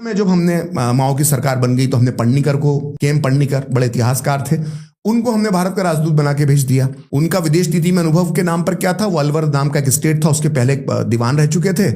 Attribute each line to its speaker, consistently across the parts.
Speaker 1: में जब हमने माओ की सरकार बन गई तो हमने पन्नीकर को, केएम पन्नीकर बड़े इतिहासकार थे, उनको हमने भारत का राजदूत बना के भेज दिया। उनका विदेश नीति में अनुभव के नाम पर क्या था, वो अलवर नाम का एक स्टेट था, उसके पहले एक दीवान रह चुके थे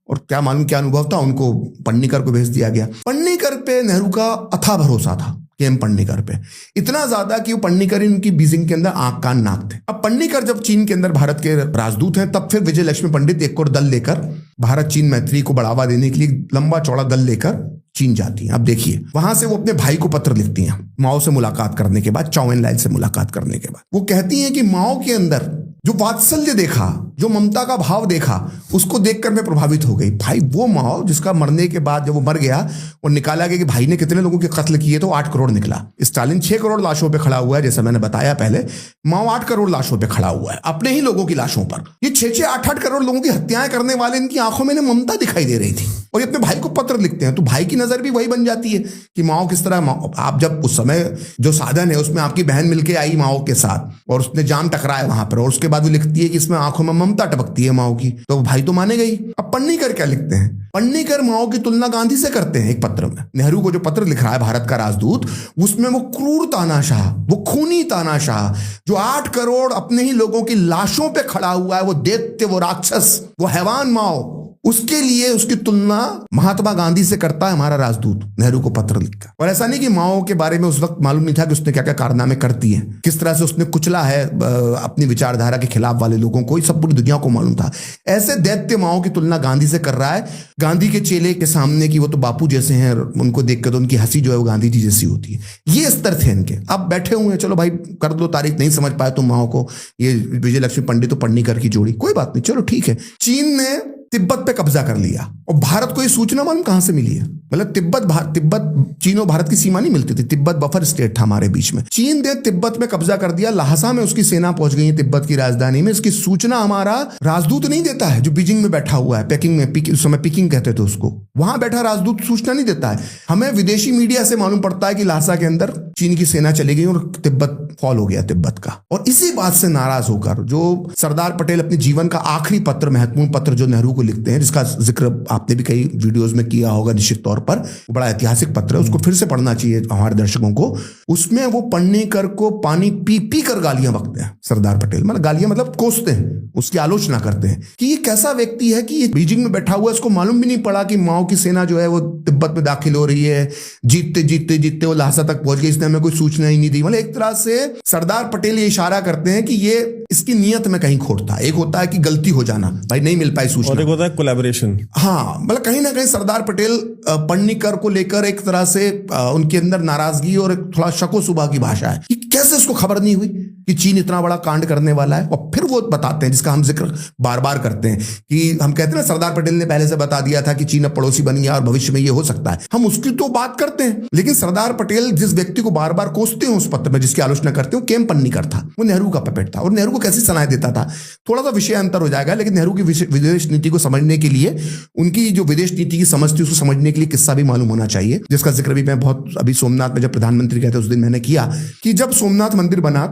Speaker 1: और क्या मालूम क्या अनुभव था, उनको पन्नीकर को भेज दिया गया। पन्नीकर पे नेहरू का अथाह भरोसा था, केएम पन्नीकर पे, इतना ज्यादा कि वो पन्नीकर उनकी बीजिंग के अंदर आंख कान नाक थे। अब पन्नीकर जब चीन के अंदर भारत के राजदूत हैं, तब फिर विजय लक्ष्मी पंडित एक और दल लेकर भारत चीन मैत्री को बढ़ावा देने के लिए लंबा चौड़ा दल लेकर चीन जाती हैं। अब देखिए, वहां से वो अपने भाई को पत्र लिखती हैं माओ से मुलाकात करने के बाद, चौ एन लाइन से मुलाकात करने के बाद। वो कहती हैं कि माओ के अंदर जो वात्सल्य देखा, जो ममता का भाव देखा, उसको देखकर मैं प्रभावित हो गई। भाई वो माओ जिसका मरने के बाद जब वो मर गया और निकाला गया कि भाई ने कितने लोगों के कत्ल किए, तो 8 करोड़ निकला। स्टालिन 6 करोड़ लाशों पे खड़ा हुआ है, जैसा मैंने बताया पहले, माओ 8 करोड़ लाशों पे खड़ा हुआ है, अपने ही लोगों की लाशों पर। ये 6-6, 8-8 करोड़ लोगों की हत्याएं करने वाले, इनकी आंखों में ममता दिखाई दे रही थी और ये अपने भाई को पत्र लिखते हैं। तो भाई की नजर भी वही बन जाती है कि माओ किस तरह, आप जब उस समय जो साधन है उसमें आपकी बहन मिलके आई माओ के साथ और उसने जाम टकराया वहां पर, और उसके बाद वो लिखती है कि इसमें आंखों में ममता टपकती है माओ की, तो भाई तो माने गई। अब पन्नीकर क्या लिखते हैं, पन्नीकर माओ की तुलना गांधी से करते हैं एक पत्र में। नेहरू को जो पत्र लिख रहा है भारत का राजदूत, उसमें वो क्रूर तानाशाह, वो खूनी तानाशाह, जो 8 करोड़ अपने ही लोगों की लाशों पे खड़ा हुआ है, वो दैत्य, वो राक्षस, वो हैवान माओ, उसके लिए उसकी तुलना महात्मा गांधी से करता है हमारा राजदूत नेहरू को पत्र लिखकर। और ऐसा नहीं कि माओ के बारे में उस वक्त मालूम नहीं था कि उसने क्या क्या कारनामे करती है, किस तरह से उसने कुचला है अपनी विचारधारा के खिलाफ वाले लोगों को, सब पूरी दुनिया को मालूम था। ऐसे दैत्य माओ की तुलना गांधी से कर रहा है, गांधी के चेले के सामने कि वो तो बापू जैसे हैं, उनको देखकर तो उनकी हंसी जो है वो गांधी जी जैसी होती है। ये स्तर थे इनके। अब बैठे हुए हैं, चलो भाई कर दो तारीफ, नहीं समझ पाए तुम माओ को, ये विजय लक्ष्मी पंडित और पन्नीकर की जोड़ी, कोई बात नहीं, चलो ठीक है। चीन ने तिब्बत पे कब्जा कर लिया और भारत को ये सूचना मालूम कहां से मिली है, मतलब तिब्बत चीन और भारत की सीमा नहीं मिलती थी, तिब्बत बफर स्टेट था हमारे बीच में। चीन ने तिब्बत में कब्जा कर दिया, लहासा में उसकी सेना पहुंच गई है तिब्बत की राजधानी में। इसकी सूचना हमारा राजदूत नहीं देता है जो बीजिंग में बैठा हुआ है, पेकिंग में, उस समय पिकिंग कहते थे उसको, वहां बैठा राजदूत सूचना नहीं देता है। हमें विदेशी मीडिया से मालूम पड़ता है कि लहासा के अंदर चीन की सेना चली गई और तिब्बत फॉल हो गया तिब्बत का। और इसी बात से नाराज होकर जो सरदार पटेल अपने जीवन का आखिरी पत्र, महत्वपूर्ण पत्र जो नेहरू को लिखते हैं, जिसका जिक्र आपने भी कई वीडियोस में किया होगा निश्चित तौर पर, बड़ा ऐतिहासिक पत्र है, उसको फिर से पढ़ना चाहिए हमारे दर्शकों को। उसमें वो पन्नीकर को पानी पी पी कर गालियां बकते हैं सरदार पटेल, मतलब गालियां मतलब कोसते हैं, उसकी आलोचना करते हैं कि ये कैसा व्यक्ति है कि ये बीजिंग में बैठा हुआ है, इसको मालूम भी नहीं पड़ा कि माओ की सेना जो है वो तिब्बत में दाखिल हो रही है, जीतते जीतते जीतते वो लहासा तक पहुंच गई, इसने हमें कोई सूचना ही नहीं दी। मतलब एक तरह से सरदार पटेल ये इशारा करते हैं कि ये इसकी नियत में कहीं खोट था। एक होता है कि गलती हो जाना, भाई नहीं मिल पाई सूचना,
Speaker 2: और एक होता है कोलैबोरेशन।
Speaker 1: हाँ, मतलब कहीं ना कहीं सरदार पटेल पन्नीकर को लेकर एक तरह से उनके अंदर नाराजगी और एक थोड़ा शको सुबह की भाषा है कि कैसे इसको खबर नहीं हुई कि चीन इतना बड़ा कांड करने वाला है। और फिर वो बताते हैं, जिसका हम जिक्र बार बार करते हैं कि हम कहते हैं ना सरदार पटेल ने पहले से बता दिया था कि चीन अब पड़ोसी बन गया और भविष्य में ये हो सकता है, हम उसकी तो बात करते हैं, लेकिन सरदार पटेल जिस व्यक्ति को बार बार कोसते हैं उस पत्र में, जिसकी आलोचना करते हैं, केएम पन्नीकर था, वो नेहरू का पपेट था। और नेहरू को कैसी सलाह देता था, थोड़ा सा विषय अंतर हो जाएगा, लेकिन नेहरू की विदेश नीति को समझने के लिए, उनकी जो विदेश नीति की समझ थी उसको समझने के लिए किस्सा भी मालूम होना चाहिए, जिसका जिक्र भी मैं बहुत अभी सोमनाथ में जब प्रधानमंत्री कहते उस दिन मैंने किया कि जब सोमनाथ मंदिर बना,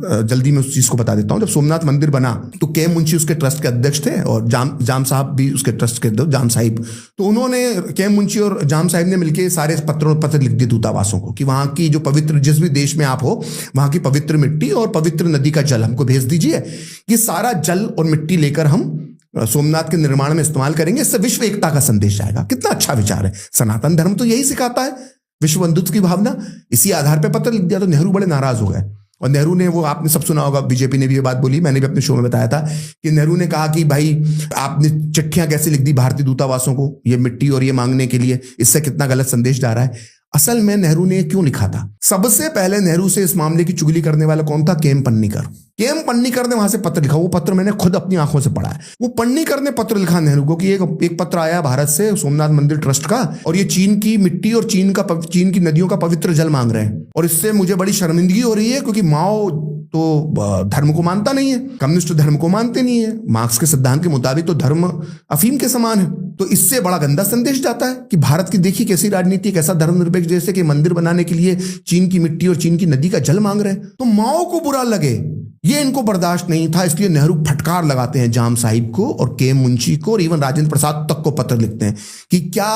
Speaker 1: जल्दी में उस चीज को बता देता हूं, जब सोमनाथ मंदिर बना तो केएम मुंशी उसके ट्रस्ट के अध्यक्ष थे और जाम साहब भी उसके ट्रस्ट के, जाम साहिब, तो उन्होंने, केएम मुंशी और जाम साहिब ने मिलकर सारे पत्र लिख दिए दूतावासों को कि वहां की जो पवित्र, जिस भी देश में आप हो, वहां की पवित्र मिट्टी और पवित्र नदी का जल हमको भेज दीजिए, ये सारा जल और मिट्टी लेकर हम सोमनाथ के निर्माण में इस्तेमाल करेंगे, इससे विश्व एकता का संदेश जाएगा। कितना अच्छा विचार है, सनातन धर्म तो यही सिखाता है, विश्व बंधुत्व की भावना। इसी आधार पर पत्र लिख दिया तो नेहरू बड़े नाराज हो गए। और नेहरू ने, वो आपने सब सुना होगा, बीजेपी ने भी ये बात बोली, मैंने भी अपने शो में बताया था कि नेहरू ने कहा कि भाई आपने चिट्ठियां कैसे लिख दी भारतीय दूतावासों को ये मिट्टी और ये मांगने के लिए, इससे कितना गलत संदेश जा रहा है। असल में नेहरू ने क्यों लिखा था, सबसे पहले नेहरू से इस मामले की चुगली करने वाला कौन था, केएम पन्नीकर। केएम पन्नीकर ने वहां से पत्र लिखा, वो पत्र मैंने खुद अपनी आंखों से पढ़ा है। वो पन्नीकर ने पत्र लिखा नेहरू को कि एक पत्र आया भारत से सोमनाथ मंदिर ट्रस्ट का, और ये चीन की मिट्टी और चीन की नदियों का पवित्र जल मांग रहे हैं, और इससे मुझे बड़ी शर्मिंदगी हो रही है क्योंकि माओ तो धर्म को मानता नहीं है, कम्युनिस्ट धर्म को मानते नहीं है, मार्क्स के सिद्धांत के मुताबिक तो धर्म अफीम के समान है। तो इससे बड़ा गंदा संदेश जाता है कि भारत की देखिए कैसी राजनीति, कैसा धर्मनिरपेक्ष, जैसे कि मंदिर बनाने के लिए चीन की मिट्टी और चीन की नदी का जल मांग रहे हैं। तो माओ को बुरा लगे ये इनको बर्दाश्त नहीं था, इसलिए नेहरू फटकार लगाते हैं जाम साहिब को और के मुंशी को और इवन राजेंद्र प्रसाद तक को पत्र लिखते हैं कि क्या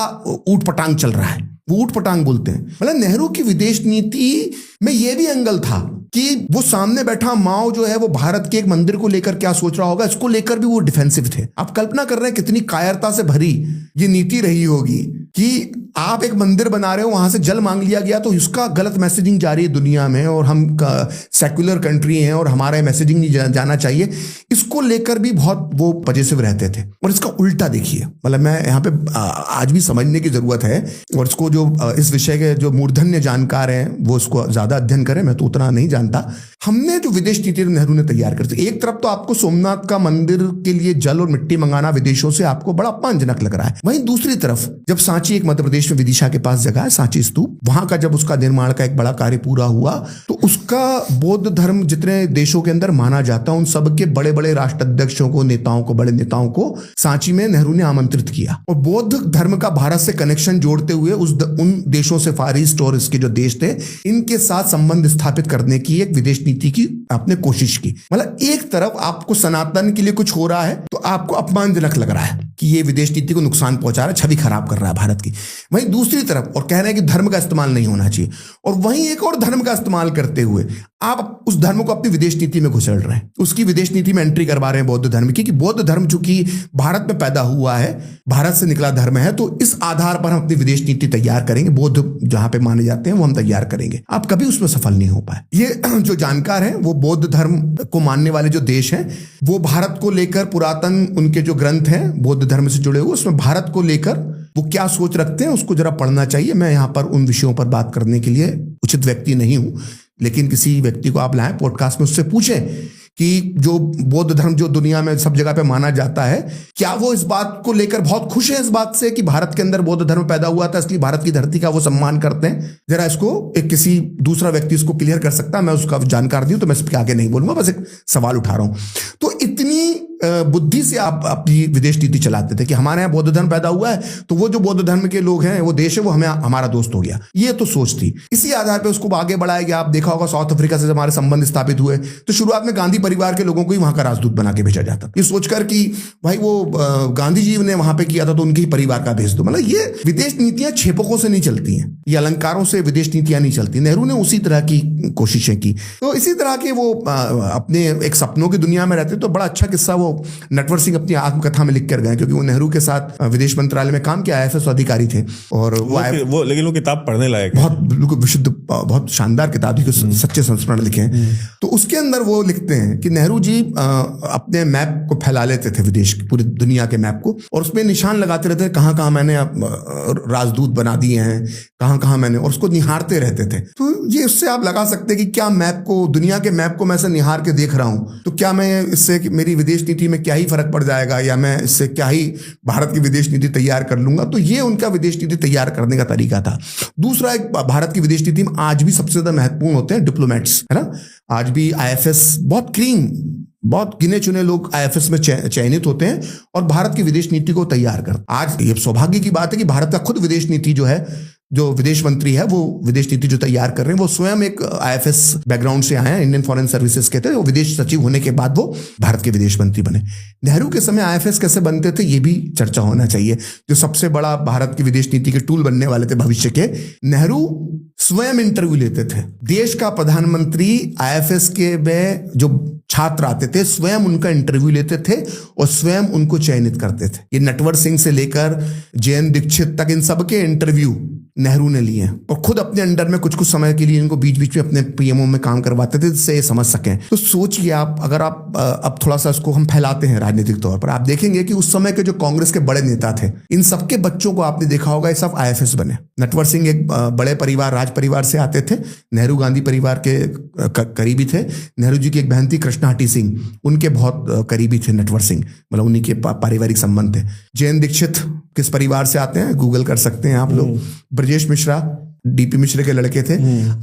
Speaker 1: ऊट पटांग चल रहा है। वो ऊट पटांग बोलते हैं। मतलब नेहरू की विदेश नीति में ये भी एंगल था कि वो सामने बैठा माओ जो है वो भारत के एक मंदिर को लेकर क्या सोच रहा होगा, इसको लेकर भी वो डिफेंसिव थे। आप कल्पना कर रहे हैं कितनी कायरता से भरी ये नीति रही होगी कि आप एक मंदिर बना रहे हो, वहां से जल मांग लिया गया तो इसका गलत मैसेजिंग जारी है दुनिया में और हम सेक्युलर कंट्री हैं और हमारा मैसेजिंग नहीं जाना चाहिए। इसको लेकर भी बहुत वो पॉजिटिव रहते थे। और इसका उल्टा देखिए, मतलब मैं यहाँ पे आज भी समझने की जरूरत है और इसको जो इस विषय के जो मूर्धन्य जानकार हैं वो इसको ज्यादा अध्ययन करें, मैं तो उतना नहीं जानता। हमने जो विदेश नीति नेहरू ने तैयार कर दी, एक तरफ तो आपको सोमनाथ का मंदिर के लिए जल और मिट्टी मंगाना विदेशों से आपको बड़ा अपमानजनक लग रहा है। वहीं दूसरी तरफ जब सांची, एक मध्य प्रदेश में विदिशा के पास जगह है सांची स्तूप, वहां का जब उसका निर्माण का एक बड़ा कार्य पूरा हुआ तो उसका बौद्ध धर्म जितने देशों के अंदर माना जाता है उन सब के बड़े बड़े राष्ट्राध्यक्षों को, नेताओं को, बड़े नेताओं को सांची में नेहरू ने आमंत्रित किया और बौद्ध धर्म का भारत से कनेक्शन जोड़ते हुए उन देशों से, फार ईस्ट और इसके जो देश थे इनके साथ संबंध स्थापित करने की एक विदेश नीति की आपने कोशिश की। मतलब एक तरफ आपको सनातन के लिए कुछ हो रहा है तो आपको अपमानजनक लग रहा है कि ये विदेश नीति को नुकसान पहुंचा रहा है, छवि खराब कर रहा है भारत की। वहीं दूसरी तरफ और कह रहे हैं कि धर्म का इस्तेमाल नहीं होना चाहिए, और वहीं एक और धर्म का इस्तेमाल करते हुए आप उस धर्म को अपनी विदेश नीति में घुसेड़ रहे हैं, उसकी विदेश नीति में एंट्री करवा रहे हैं बौद्ध धर्म की, कि बौद्ध धर्म चूंकि भारत में पैदा हुआ है, भारत से निकला धर्म है, तो इस आधार पर हम अपनी विदेश नीति तैयार करेंगे, बौद्ध जहां पे माने जाते हैं वो हम तैयार करेंगे। आप कभी उसमें सफल नहीं हो पाए। ये जो जानकार हैं वो बौद्ध धर्म को मानने वाले जो देश हैं वो भारत को लेकर पुरातन उनके जो ग्रंथ हैं बौद्ध धर्म से जुड़े हुए, उसमें भारत को लेकर वो क्या सोच रखते हैं उसको जरा पढ़ना चाहिए। मैं यहाँ पर उन विषयों पर बात करने के लिए उचित व्यक्ति नहीं हूं, लेकिन किसी व्यक्ति को आप लाएं पॉडकास्ट में, उससे पूछें कि जो बौद्ध धर्म जो दुनिया में सब जगह पे माना जाता है, क्या वो इस बात को लेकर बहुत खुश है इस बात से कि भारत के अंदर बौद्ध धर्म पैदा हुआ था इसलिए भारत की धरती का वो सम्मान करते हैं। जरा इसको एक किसी दूसरा व्यक्ति इसको क्लियर कर सकता है, मैं उसका जानकार नहीं हूं तो मैं इसके आगे नहीं बोलूंगा, बस एक सवाल उठा रहा हूं। तो इतनी बुद्धि से आप अपनी विदेश नीति चलाते थे कि हमारे यहाँ बौद्ध धर्म पैदा हुआ है तो वो जो बौद्ध धर्म के लोग हैं वो देश है वो हमें हमारा दोस्त हो गया, ये तो सोच थी। इसी आधार पे उसको आगे बढ़ाया गया। आप देखा होगा साउथ अफ्रीका से हमारे संबंध स्थापित हुए तो शुरुआत में गांधी परिवार के लोगों को ही वहां का राजदूत बना के भेजा जाता, ये सोचकर कि भाई वो गांधी जी ने वहां पे किया था तो उनके ही परिवार का भेज दो। मतलब ये विदेश नीतियां छेपकों से नहीं चलती हैं, ये अलंकारों से विदेश नीतियां नहीं चलती। नेहरू ने उसी तरह की कोशिशें की। तो इसी तरह के वो अपने एक सपनों की दुनिया में रहते। तो बड़ा अच्छा किस्सा वो नटवर सिंह अपनी आत्मकथा में लिख कर गए, क्योंकि वो नेहरू के साथ विदेश मंत्रालय में काम किया, IFS अधिकारी थे और वो
Speaker 2: लेकिन वो किताब पढ़ने लायक
Speaker 1: बहुत बिल्कुल विशुद्ध, बहुत शानदार किताब थी, सच्चे संस्मरण लिखे हैं। तो उसके अंदर वो लिखते हैं कि नेहरू जी अपने मैप को फैला लेते थे, विदेश की पूरी दुनिया के मैप को, और उसमें निशान लगाते रहते थे कहाँ कहाँ मैंने राजदूत बना दिए हैं, कहाँ कहाँ मैंने, और उसको निहारते रहते थे। तो ये उससे आप लगा सकते हैं कि क्या मैप को, दुनिया के मैप को मैं ऐसे निहार के देख रहा हूँ तो क्या मैं इससे मेरी विदेश नीति में क्या ही फर्क पड़ जाएगा, या मैं इससे क्या ही भारत की विदेश नीति तैयार कर लूंगा। तो ये उनका विदेश नीति तैयार करने का तरीका था। दूसरा, एक भारत की विदेश नीति में आज भी सबसे ज्यादा महत्वपूर्ण होते हैं डिप्लोमेट्स, है ना। आज भी IFS बहुत गिने चुने लोग IFS में चयनित होते हैं और भारत की विदेश नीति को तैयार करते। आज ये सौभाग्य की बात है कि भारत का खुद विदेश नीति जो है, जो विदेश मंत्री है वो विदेश नीति जो तैयार कर रहे हैं वो स्वयं एक IFS बैकग्राउंड से आए हैं, इंडियन फॉरेन सर्विसेज के थे। वो विदेश सचिव होने के बाद वो भारत के विदेश मंत्री बने। नेहरू के समय IFS कैसे बनते थे ये भी चर्चा होना चाहिए। जो सबसे बड़ा भारत की विदेश नीति के टूल बनने वाले थे भविष्य के, नेहरू स्वयं इंटरव्यू लेते थे। देश का प्रधानमंत्री IFS के में जो छात्र आते थे स्वयं उनका इंटरव्यू लेते थे और स्वयं उनको चयनित करते थे। ये नटवर सिंह से लेकर JN दीक्षित तक इन सबके इंटरव्यू नेहरू ने लिए और खुद अपने अंडर में कुछ समय के लिए इनको बीच बीच में अपने PMO में काम करवाते थे जिससे ये समझ सकें। तो सोचिए आप, अगर आप अब थोड़ा सा इसको हम फैलाते हैं राजनीतिक तौर पर, आप देखेंगे कि उस समय के जो कांग्रेस के बड़े नेता थे इन सबके बच्चों को आपने देखा होगा ये सब IFS बने। नटवर सिंह एक बड़े परिवार, राज परिवार से आते थे, नेहरू गांधी परिवार के करीबी थे। नेहरू जी की एक बहन थी कृष्णाहटी सिंह, उनके बहुत करीबी थे नटवर सिंह, मतलब उन्हीं के पारिवारिक संबंध थे। JN दीक्षित किस परिवार से आते हैं गूगल कर सकते हैं आप लोग। ब्रजेश मिश्रा डीपी मिश्र के लड़के थे।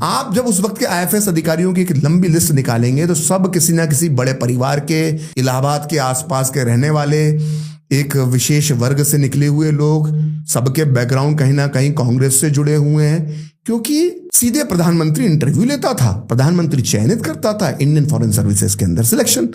Speaker 1: आप जब उस वक्त के आईएफएस अधिकारियों की एक लंबी लिस्ट निकालेंगे तो सब किसी ना किसी बड़े परिवार के, इलाहाबाद के आसपास के रहने वाले, एक विशेष वर्ग से निकले हुए लोग, सबके बैकग्राउंड कहीं ना कहीं कांग्रेस से जुड़े हुए हैं, क्योंकि सीधे प्रधानमंत्री इंटरव्यू लेता था, प्रधानमंत्री चयनित करता था इंडियन फॉरेन सर्विसेज के अंदर सिलेक्शन।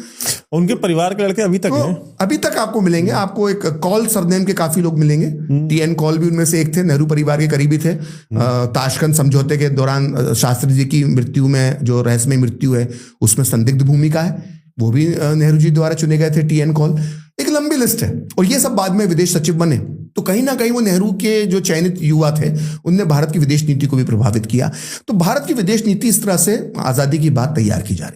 Speaker 2: उनके परिवार के लड़के अभी तक हैं?
Speaker 1: अभी तक आपको मिलेंगे। आपको एक कॉल सरनेम के काफी लोग मिलेंगे। टीएन कॉल भी उनमें से एक थे, नेहरू परिवार के करीबी थे। ताशकंद समझौते के दौरान शास्त्री जी की मृत्यु में जो रहस्यमय मृत्यु है उसमें संदिग्ध भूमिका है, वो भी नेहरू जी द्वारा चुने गए थे। टीएन कॉल, एक लंबी लिस्ट है। और ये सब बाद में विदेश सचिव बने, तो कहीं ना कहीं वो नेहरू के जो चयनित युवा थे उनने भारत की विदेश नीति को भी प्रभावित किया। तो भारत की विदेश नीति इस तरह से आजादी की बात तैयार की जा रही।